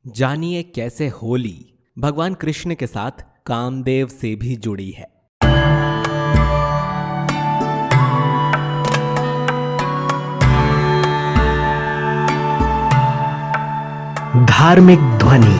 जानिए कैसे होली भगवान कृष्ण के साथ कामदेव से भी जुड़ी है। धार्मिक ध्वनि।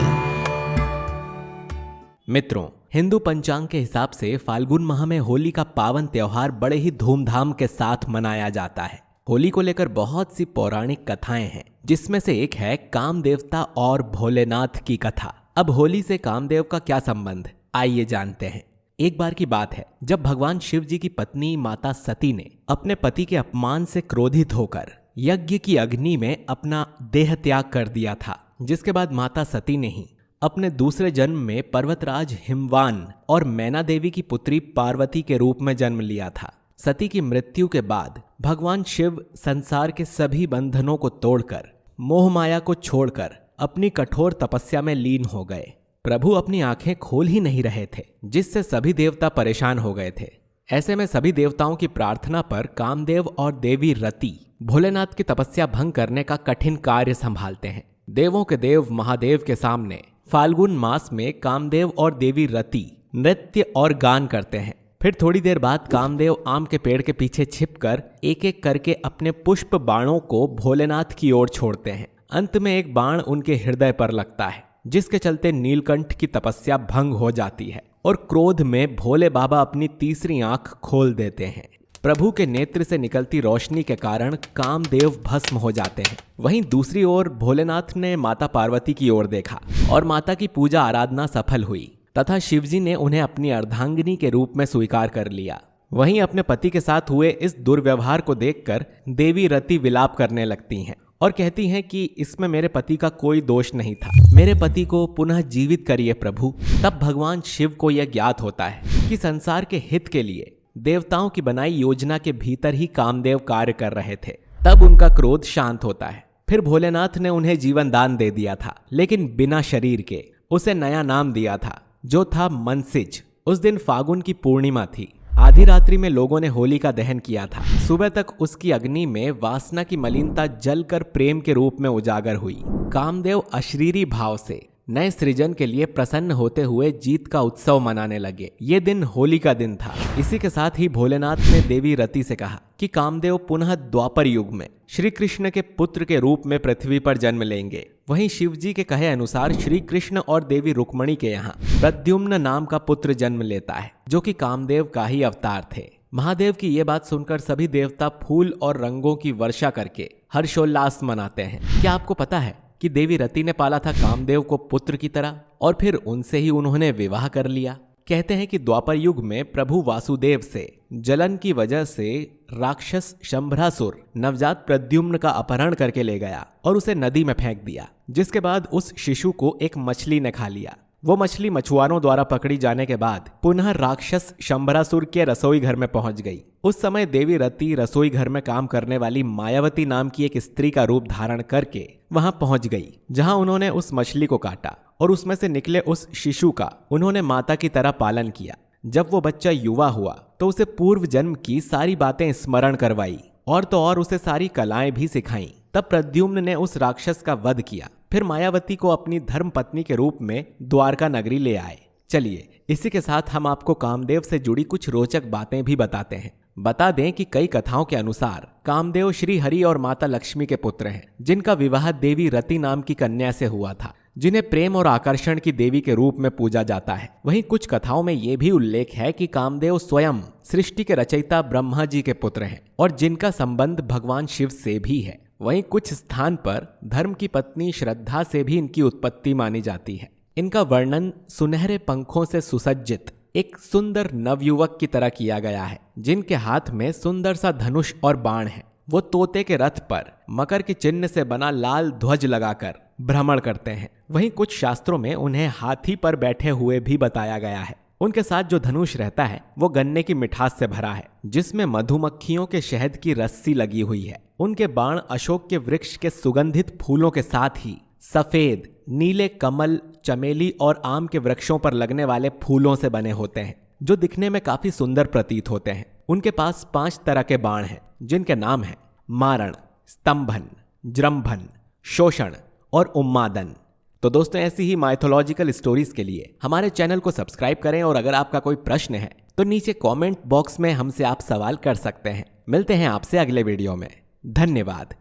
मित्रों, हिंदू पंचांग के हिसाब से फाल्गुन माह में होली का पावन त्योहार बड़े ही धूमधाम के साथ मनाया जाता है। होली को लेकर बहुत सी पौराणिक कथाएं हैं, जिसमें से एक है काम देवता और भोलेनाथ की कथा। अब होली से कामदेव का क्या संबंध, आइए जानते हैं। एक बार की बात है, जब भगवान शिव जी की पत्नी माता सती ने अपने पति के अपमान से क्रोधित होकर यज्ञ की अग्नि में अपना देह त्याग कर दिया था, जिसके बाद माता सती ने ही अपने दूसरे जन्म में पर्वतराज हिमवान और मैना देवी की पुत्री पार्वती के रूप में जन्म लिया था। सती की मृत्यु के बाद भगवान शिव संसार के सभी बंधनों को तोड़कर मोह माया को छोड़कर अपनी कठोर तपस्या में लीन हो गए। प्रभु अपनी आंखें खोल ही नहीं रहे थे, जिससे सभी देवता परेशान हो गए थे। ऐसे में सभी देवताओं की प्रार्थना पर कामदेव और देवी रति भोलेनाथ की तपस्या भंग करने का कठिन कार्य संभालते हैं। देवों के देव महादेव के सामने फाल्गुन मास में कामदेव और देवी रति नृत्य और गान करते हैं। फिर थोड़ी देर बाद कामदेव आम के पेड़ के पीछे छिपकर एक एक करके अपने पुष्प बाणों को भोलेनाथ की ओर छोड़ते हैं। अंत में एक बाण उनके हृदय पर लगता है, जिसके चलते नीलकंठ की तपस्या भंग हो जाती है और क्रोध में भोले बाबा अपनी तीसरी आंख खोल देते हैं। प्रभु के नेत्र से निकलती रोशनी के कारण कामदेव भस्म हो जाते हैं। वहीं दूसरी ओर भोलेनाथ ने माता पार्वती की ओर देखा और माता की पूजा आराधना सफल हुई तथा शिवजी ने उन्हें अपनी अर्धांगिनी के रूप में स्वीकार कर लिया। वहीं अपने पति के साथ हुए इस दुर्व्यवहार को देखकर देवी रति विलाप करने लगती हैं और कहती हैं कि इसमें मेरे पति का कोई दोष नहीं था, मेरे पति को पुनः जीवित करिए प्रभु। तब भगवान शिव को यह ज्ञात होता है कि संसार के हित के लिए देवताओं की बनाई योजना के भीतर ही कामदेव कार्य कर रहे थे। तब उनका क्रोध शांत होता है। फिर भोलेनाथ ने उन्हें जीवन दान दे दिया था, लेकिन बिना शरीर के। उसे नया नाम दिया था, जो था मनसिज। उस दिन फागुन की पूर्णिमा थी। आधी रात्रि में लोगों ने होली का दहन किया था। सुबह तक उसकी अग्नि में वासना की मलिनता जलकर प्रेम के रूप में उजागर हुई। कामदेव अशरीरी भाव से नए सृजन के लिए प्रसन्न होते हुए जीत का उत्सव मनाने लगे। ये दिन होली का दिन था। इसी के साथ ही भोलेनाथ ने देवी रति से कहा कि कामदेव पुनः द्वापर युग में श्री कृष्ण के पुत्र के रूप में पृथ्वी पर जन्म लेंगे। वहीं शिव जी के कहे अनुसार श्री कृष्ण और देवी रुक्मणी के यहाँ प्रद्युम्न नाम का पुत्र जन्म लेता है, जो कि कामदेव का ही अवतार थे। महादेव की ये बात सुनकर सभी देवता फूल और रंगों की वर्षा करके हर्षोल्लास मनाते हैं। क्या आपको पता है कि देवी रति ने पाला था कामदेव को पुत्र की तरह और फिर उनसे ही उन्होंने विवाह कर लिया। कहते हैं कि द्वापर युग में प्रभु वासुदेव से जलन की वजह से राक्षस शंभरासुर नवजात प्रद्युम्न का अपहरण करके ले गया और उसे नदी में फेंक दिया, जिसके बाद उस शिशु को एक मछली ने खा लिया। वो मछली मछुआरों द्वारा पकड़ी जाने के बाद पुनः राक्षस शंभरासुर के रसोई घर में पहुंच गई। उस समय देवी रति रसोई घर में काम करने वाली मायावती नाम की एक स्त्री का रूप धारण करके वहां पहुंच गई, जहां उन्होंने उस मछली को काटा और उसमें से निकले उस शिशु का उन्होंने माता की तरह पालन किया। जब वो बच्चा युवा हुआ तो उसे पूर्व जन्म की सारी बातें स्मरण करवाई और तो और उसे सारी कलाएं भी सिखाई। तब प्रद्युम्न ने उस राक्षस का वध किया। फिर मायावती को अपनी धर्म पत्नी के रूप में द्वारका नगरी ले आए। चलिए, इसी के साथ हम आपको कामदेव से जुड़ी कुछ रोचक बातें भी बताते हैं। बता दें कि कई कथाओं के अनुसार कामदेव श्री हरि और माता लक्ष्मी के पुत्र हैं, जिनका विवाह देवी रति नाम की कन्या से हुआ था, जिन्हें प्रेम और आकर्षण की देवी के रूप में पूजा जाता है। वहीं कुछ कथाओं में यह भी उल्लेख है कि कामदेव स्वयं सृष्टि के रचयिता ब्रह्मा जी के पुत्र हैं और जिनका संबंध भगवान शिव से भी है। वहीं कुछ स्थान पर धर्म की पत्नी श्रद्धा से भी इनकी उत्पत्ति मानी जाती है। इनका वर्णन सुनहरे पंखों से सुसज्जित एक सुंदर नवयुवक की तरह किया गया है, जिनके हाथ में सुंदर सा धनुष और बाण है। वो तोते के रथ पर मकर के चिन्ह से बना लाल ध्वज लगाकर भ्रमण करते हैं। वहीं कुछ शास्त्रों में उन्हें हाथी पर बैठे हुए भी बताया गया है। उनके साथ जो धनुष रहता है वो गन्ने की मिठास से भरा है, जिसमें मधुमक्खियों के शहद की रस्सी लगी हुई है। उनके बाण अशोक के वृक्ष के सुगंधित फूलों के साथ ही सफेद, नीले कमल, चमेली और आम के वृक्षों पर लगने वाले फूलों से बने होते हैं, जो दिखने में काफी सुंदर प्रतीत होते हैं। उनके पास 5 तरह के बाण हैं, जिनके नाम हैं मारण, स्तंभन, जृंभन, शोषण और उन्मादन। तो दोस्तों ऐसी ही माइथोलॉजिकल स्टोरीज के लिए हमारे चैनल को सब्सक्राइब करें और अगर आपका कोई प्रश्न है तो नीचे कमेंट बॉक्स में हमसे आप सवाल कर सकते हैं। मिलते हैं आपसे अगले वीडियो में। धन्यवाद।